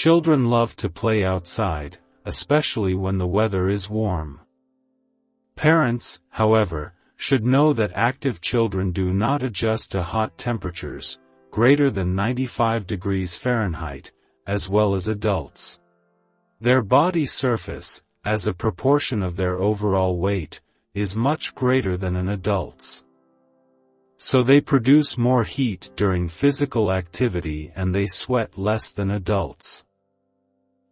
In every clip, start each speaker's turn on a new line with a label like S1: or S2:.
S1: Children love to play outside, especially when the weather is warm. Parents, however, should know that active children do not adjust to hot temperatures, greater than 95 degrees Fahrenheit, as well as adults. Their body surface, as a proportion of their overall weight, is much greater than an adult's. So they produce more heat during physical activity and they sweat less than adults.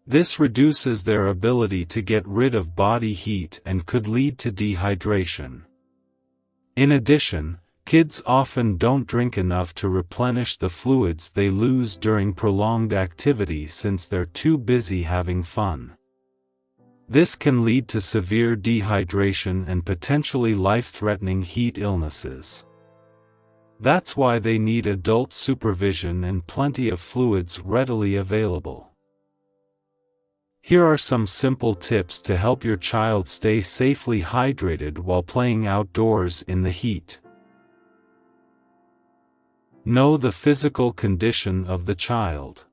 S1: This reduces their ability to get rid of body heat and could lead to dehydration. In addition, kids often don't drink enough to replenish the fluids they lose during prolonged activity since they're too busy having fun. This can lead to severe dehydration and potentially life-threatening heat illnesses. That's why they need adult supervision and plenty of fluids readily available. Here are some simple tips to help your child stay safely hydrated while playing outdoors in the heat. Know the physical condition of the child.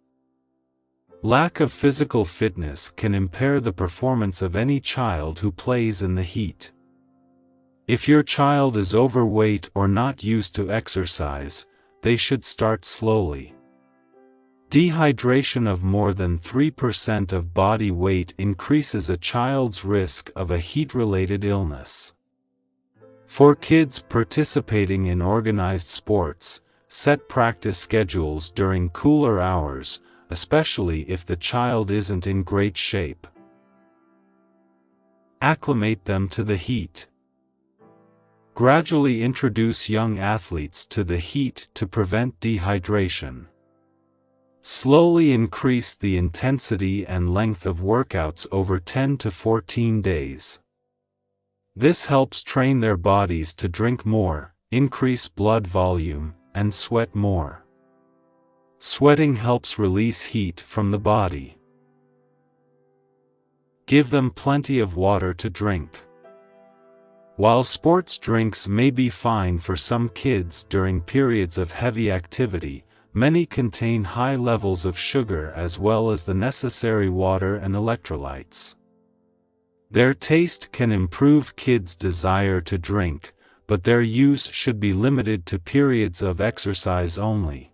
S1: Lack of physical fitness can impair the performance of any child who plays in the heat. If your child is overweight or not used to exercise, they should start slowly. Dehydration of more than 3% of body weight increases a child's risk of a heat-related illness. For kids participating in organized sports, set practice schedules during cooler hours, especially if the child isn't in great shape. Acclimate them to the heat. Gradually introduce young athletes to the heat to prevent dehydration. Slowly increase the intensity and length of workouts over 10 to 14 days. This helps train their bodies to drink more, increase blood volume, and sweat more. Sweating helps release heat from the body. Give them plenty of water to drink. While sports drinks may be fine for some kids during periods of heavy activity, many contain high levels of sugar as well as the necessary water and electrolytes. Their taste can improve kids' desire to drink, but their use should be limited to periods of exercise only.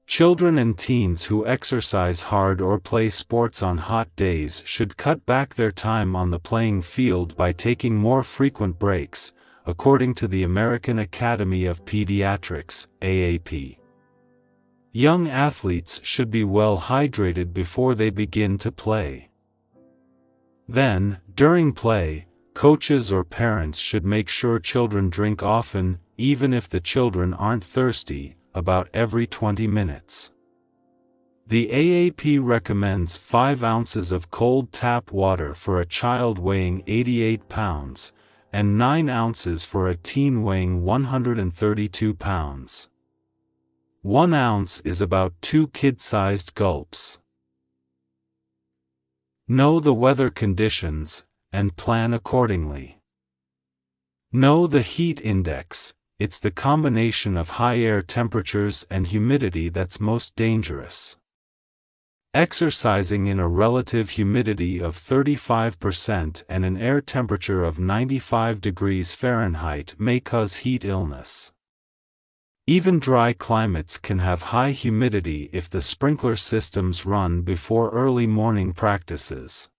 S1: Children and teens who exercise hard or play sports on hot days should cut back their time on the playing field by taking more frequent breaks, according to the American Academy of Pediatrics, AAP. Young athletes should be well hydrated before they begin to play. Then, during play, coaches or parents should make sure children drink often, even if the children aren't thirsty, about every 20 minutes. The AAP recommends 5 ounces of cold tap water for a child weighing 88 pounds, and 9 ounces for a teen weighing 132 pounds. 1 ounce is about 2 kid-sized gulps. Know the weather conditions, and plan accordingly. Know the heat index. It's the combination of high air temperatures and humidity that's most dangerous. Exercising in a relative humidity of 35% and an air temperature of 95 degrees Fahrenheit may cause heat illness. Even dry climates can have high humidity if the sprinkler systems run before early morning practices.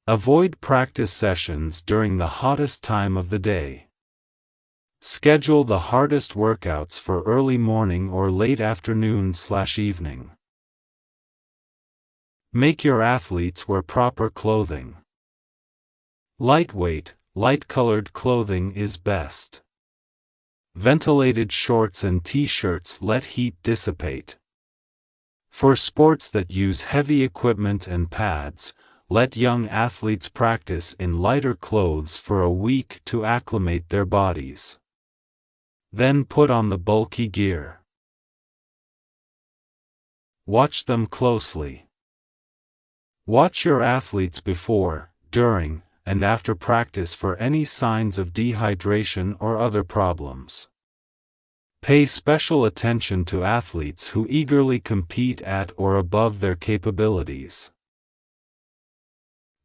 S1: Avoid practice sessions during the hottest time of the day. Schedule the hardest workouts for early morning or late afternoon/evening. Make your athletes wear proper clothing. Lightweight, light-colored clothing is best. Ventilated shorts and t-shirts let heat dissipate. For sports that use heavy equipment and pads, let young athletes practice in lighter clothes for a week to acclimate their bodies. Then put on the bulky gear. Watch them closely. Watch your athletes before, during, and after practice for any signs of dehydration or other problems. Pay special attention to athletes who eagerly compete at or above their capabilities.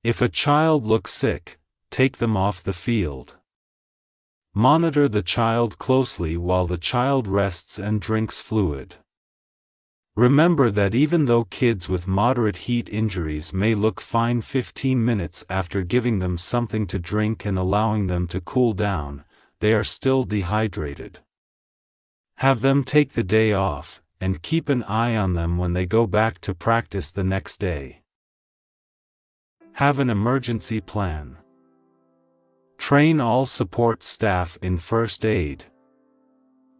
S1: If a child looks sick, take them off the field. Monitor the child closely while the child rests and drinks fluid. Remember that even though kids with moderate heat injuries may look fine 15 minutes after giving them something to drink and allowing them to cool down, they are still dehydrated. Have them take the day off, and keep an eye on them when they go back to practice the next day. Have an emergency plan. Train all support staff in first aid.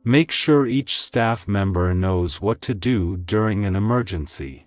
S1: Make sure each staff member knows what to do during an emergency.